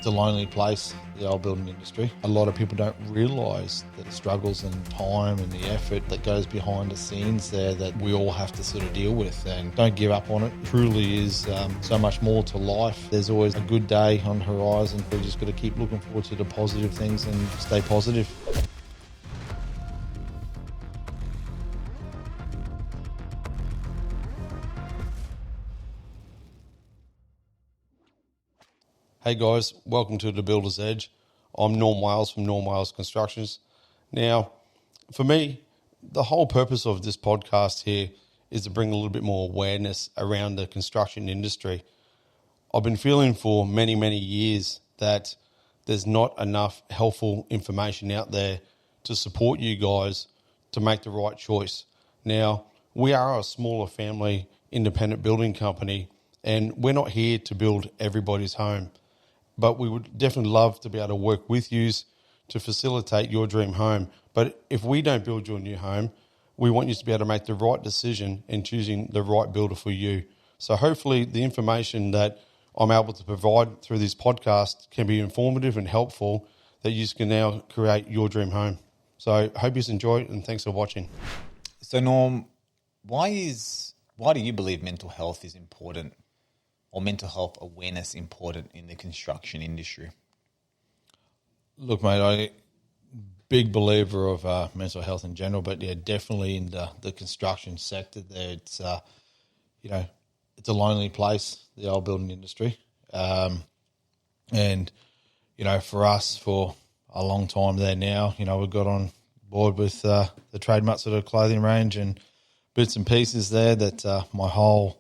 It's a lonely place, the old building industry. A lot of people don't realise the struggles and time and the effort that goes behind the scenes there that we all have to sort of deal with, and don't give up on it. It truly is so much more to life. There's always a good day on the horizon. We've just got to keep looking forward to the positive things and stay positive. Hey guys, welcome to The Builder's Edge. I'm Norm Wales from Norm Wales Constructions. Now, for me, the whole purpose of this podcast here is to bring a little bit more awareness around the construction industry. I've been feeling for many, many years that there's not enough helpful information out there to support you guys to make the right choice. Now, we are a smaller family independent building company, and we're not here to build everybody's home. But we would definitely love to be able to work with you to facilitate your dream home. But if we don't build your new home, we want you to be able to make the right decision in choosing the right builder for you. So hopefully the information that I'm able to provide through this podcast can be informative and helpful, that you can now create your dream home. So I hope you enjoy it, and thanks for watching. So Norm, why do you believe mental health is important, or mental health awareness important in the construction industry? Look, mate, I'm a big believer of mental health in general, but yeah, definitely in the construction sector there, it's it's a lonely place, the old building industry. And, for us, for a long time there now, we've got on board with the Trade Mutt sort of clothing range and bits and pieces there that my whole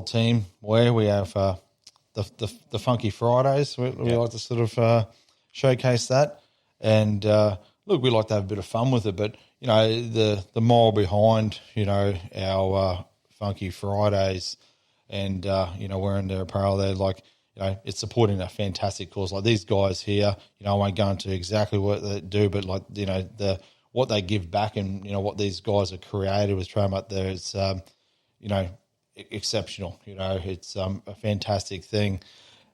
team wear. We have the Funky Fridays. We like to sort of showcase that. And, look, we like to have a bit of fun with it, but, the moral behind, our Funky Fridays and, wearing their apparel there, it's supporting a fantastic cause. Like these guys here, I won't go into exactly what they do, but what they give back and, what these guys have created with Trade Mutt there is, exceptional. It's a fantastic thing.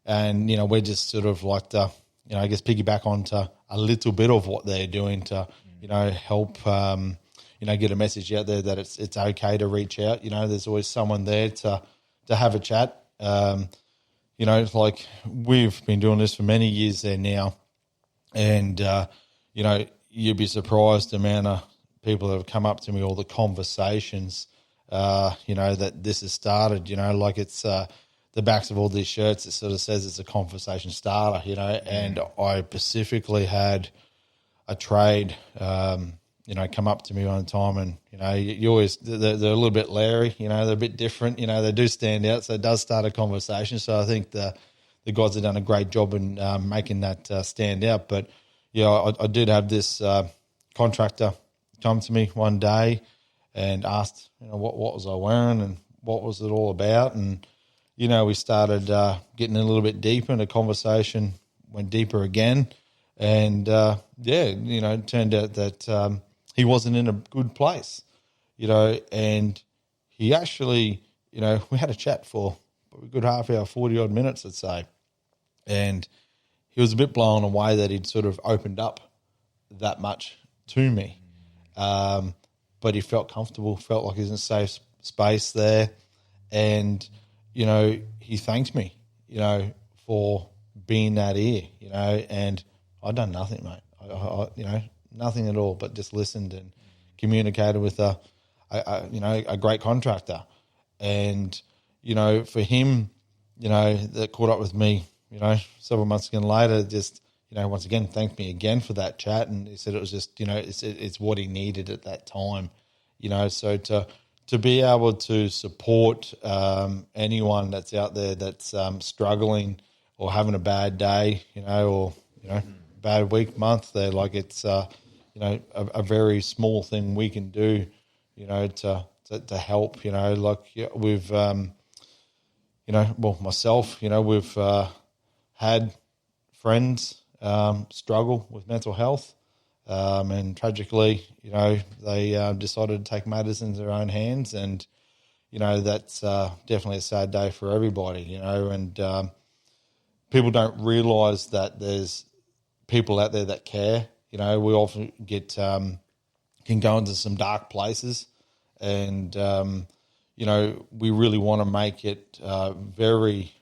And, we're just sort of like to, I guess piggyback onto a little bit of what they're doing to, help, get a message out there that it's okay to reach out. There's always someone there to have a chat. We've been doing this for many years there now. And, you'd be surprised the amount of people that have come up to me, all the conversations, that this has started, it's the backs of all these shirts. It sort of says it's a conversation starter, and I specifically had a trade, come up to me one time and, you always, they're a little bit leery, they're a bit different, they do stand out. So it does start a conversation. So I think the guys have done a great job in making that stand out. But yeah, I did have this contractor come to me one day and asked, what was I wearing and what was it all about? And, we started getting a little bit deeper, and the conversation went deeper again. And, it turned out that he wasn't in a good place, and he actually, we had a chat for a good half hour, 40-odd minutes, let's say. And he was a bit blown away that he'd sort of opened up that much to me. But he felt comfortable, felt like he was in a safe space there. And, he thanked me, for being that ear, and I'd done nothing, mate. I nothing at all, but just listened and communicated with a great contractor. And, for him, that caught up with me, several months again later, just, once again, thanked me again for that chat. And he said it was just, it's what he needed at that time, so to be able to support anyone that's out there that's struggling or having a bad day, or, bad week, month there, it's, a very small thing we can do, to help, we've, myself, we've had friends struggle with mental health, and tragically, they decided to take matters into their own hands, and that's definitely a sad day for everybody, and people don't realise that there's people out there that care. We often get can go into some dark places, and we really want to make it very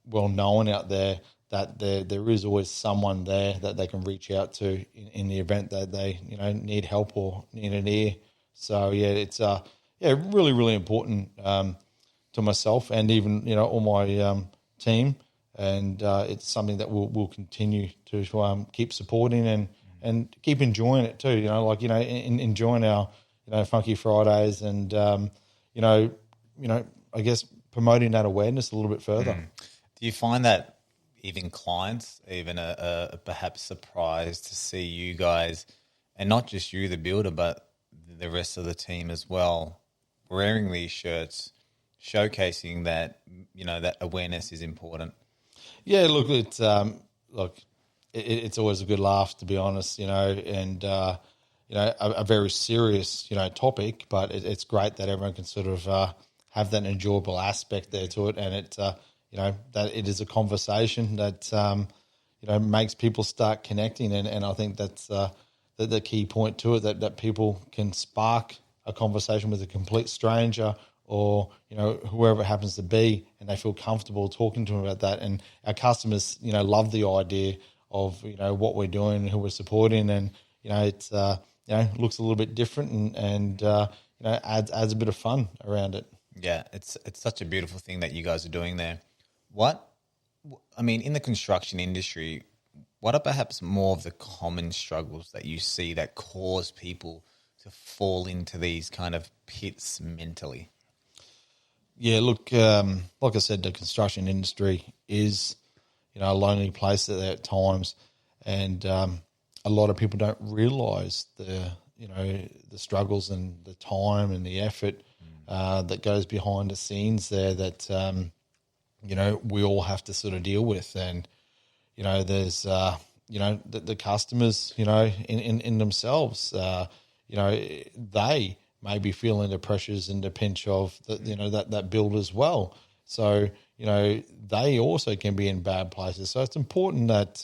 well known out there that there is always someone there that they can reach out to in the event that they need help or need an ear. So it's really, really important to myself and even all my team, and it's something that we'll continue to keep supporting and keep enjoying it too. Enjoying our Funky Fridays and I guess promoting that awareness a little bit further. Do you find that even clients even are perhaps surprised to see you guys, and not just you, the builder, but the rest of the team as well, wearing these shirts, showcasing that that awareness is important? Yeah, look, it's always a good laugh, to be honest, and a very serious topic, but it's great that everyone can sort of have that enjoyable aspect there to it, and it that it is a conversation that makes people start connecting, and I think that's the key point to it, that people can spark a conversation with a complete stranger or whoever it happens to be, and they feel comfortable talking to them about that. And our customers love the idea of what we're doing and who we're supporting, and it's looks a little bit different and adds a bit of fun around it. Yeah, it's such a beautiful thing that you guys are doing there. In the construction industry, what are perhaps more of the common struggles that you see that cause people to fall into these kind of pits mentally? Yeah, look, like I said, the construction industry is, a lonely place at times, and a lot of people don't realise the struggles and the time and the effort that goes behind the scenes there that we all have to sort of deal with. And there's the customers in themselves they may be feeling the pressures and the pinch of that build as well. So they also can be in bad places. So it's important that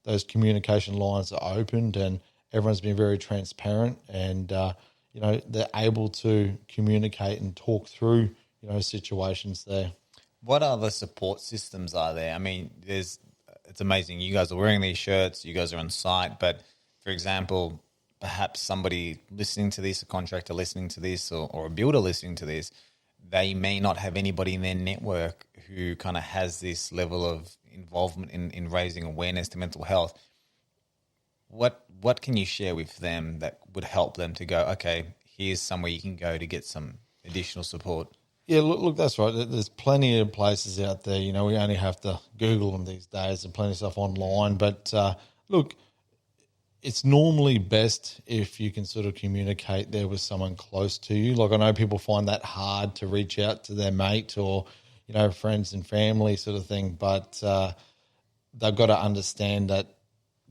those communication lines are opened and everyone's been very transparent, and they're able to communicate and talk through situations there. What other support systems are there? It's amazing. You guys are wearing these shirts, you guys are on site, but for example, perhaps somebody listening to this, a contractor listening to this, or a builder listening to this, they may not have anybody in their network who kind of has this level of involvement in raising awareness to mental health. What can you share with them that would help them to go, okay, here's somewhere you can go to get some additional support? Yeah, look, that's right. There's plenty of places out there. We only have to Google them these days. There's plenty of stuff online. But look, it's normally best if you can sort of communicate there with someone close to you. Like, I know people find that hard to reach out to their mate or, friends and family sort of thing. But they've got to understand that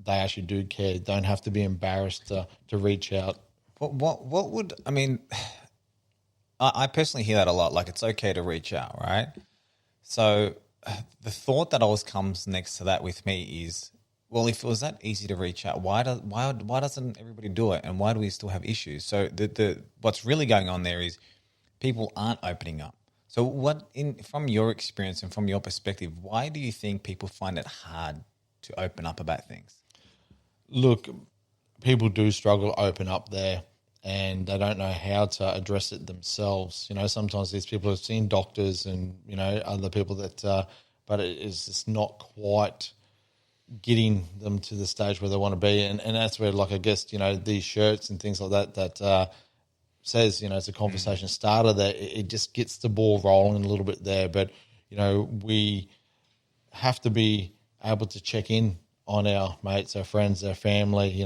they actually do care. Don't have to be embarrassed to reach out. I personally hear that a lot. Like, it's okay to reach out, right? So the thought that always comes next to that with me is, well, if it was that easy to reach out, why doesn't everybody do it, and why do we still have issues? So what's really going on there is people aren't opening up. So from your experience and from your perspective, why do you think people find it hard to open up about things? Look, people do struggle to open up there, and they don't know how to address it themselves. Sometimes these people have seen doctors and, other people that, but it is just not quite getting them to the stage where they want to be. And that's where, like, I guess, these shirts and things like that says, it's a conversation starter, that it just gets the ball rolling a little bit there. But, we have to be able to check in on our mates, our friends, our family,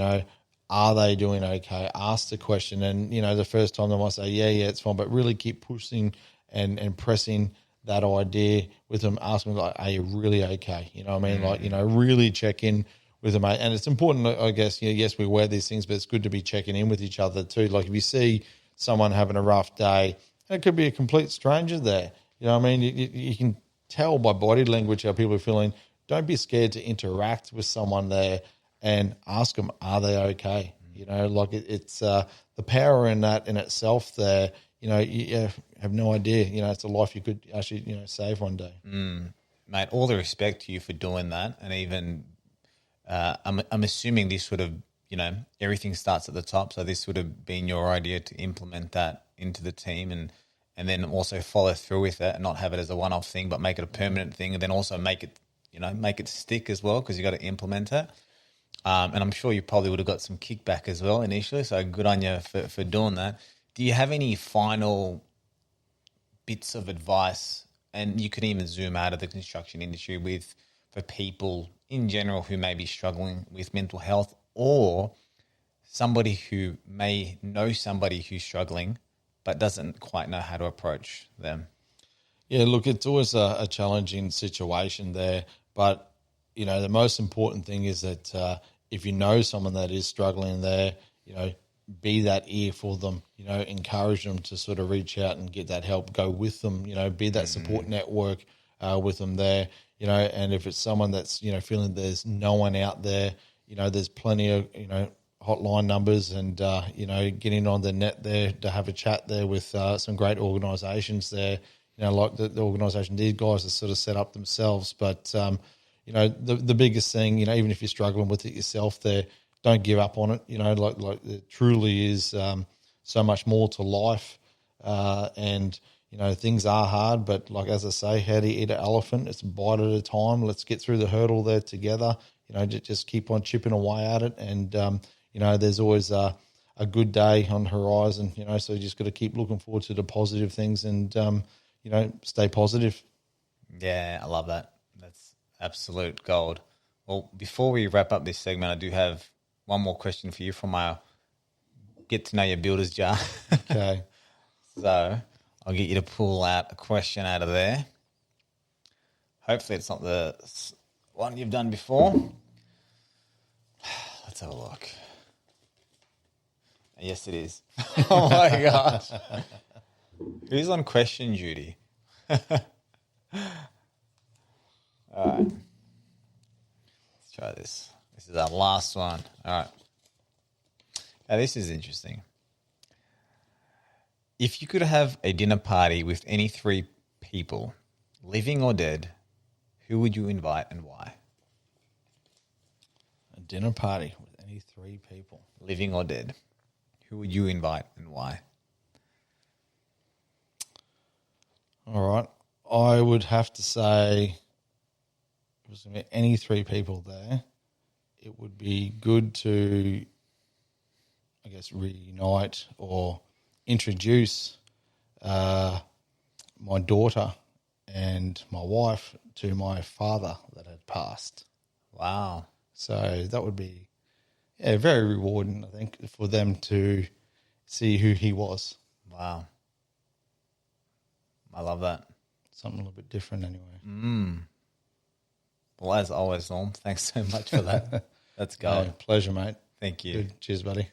are they doing okay? Ask the question. And, the first time they might say, yeah, it's fine, but really keep pushing and pressing that idea with them, asking them, like, are you really okay? Really check in with them, mate. And it's important, I guess, yes, we wear these things, but it's good to be checking in with each other too. Like, if you see someone having a rough day, it could be a complete stranger there. You can tell by body language how people are feeling. Don't be scared to interact with someone there and ask them, are they okay? You know, like it's the power in that in itself there, you know, you have no idea. You know, it's a life you could actually, you know, save one day. Mate, all the respect to you for doing that. And even I'm assuming this would have, you know, everything starts at the top. So this would have been your idea to implement that into the team and then also follow through with it and not have it as a one-off thing, but make it a permanent thing and then also make it, you know, make it stick as well because you got to implement it. And I'm sure you probably would have got some kickback as well initially. So good on you for doing that. Do you have any final bits of advice? And you could even zoom out of the construction industry for people in general who may be struggling with mental health or somebody who may know somebody who's struggling but doesn't quite know how to approach them. Yeah, look, it's always a challenging situation there. But, you know, the most important thing is that if you know someone that is struggling there, you know, be that ear for them, you know, encourage them to sort of reach out and get that help, go with them, you know, be that support network with them there, you know, and if it's someone that's, you know, feeling there's no one out there, you know, there's plenty of, you know, hotline numbers and, you know, getting on the net there to have a chat there with some great organisations there, you know, like the organisation these guys are sort of set up themselves. But, you know, the biggest thing, you know, even if you're struggling with it yourself there, don't give up on it. You know, like it truly is so much more to life. And, you know, things are hard, but like, as I say, how do you eat an elephant? It's a bite at a time. Let's get through the hurdle there together. You know, just keep on chipping away at it. And, you know, there's always a good day on the horizon, you know, so you just got to keep looking forward to the positive things and, you know, stay positive. Yeah, I love that. That's absolute gold. Well, before we wrap up this segment, I do have one more question for you from my get to know your builder's jar. Okay. So I'll get you to pull out a question out of there. Hopefully it's not the one you've done before. Let's have a look. Yes, it is. Oh, my gosh. Who's on question duty? All right. Let's try this. This is our last one. All right. Now, this is interesting. If you could have a dinner party with any three people, living or dead, who would you invite and why? A dinner party with any three people. Living or dead, who would you invite and why? All right. I would have to say, if it was going to be any three people there, it would be good to, I guess, reunite or introduce my daughter and my wife to my father that had passed. Wow. So that would be, yeah, very rewarding, I think, for them to see who he was. Wow. I love that. Something a little bit different anyway. Well, as always, Norm, thanks so much for that. Let's go. Pleasure, mate. Thank you. Good. Cheers, buddy.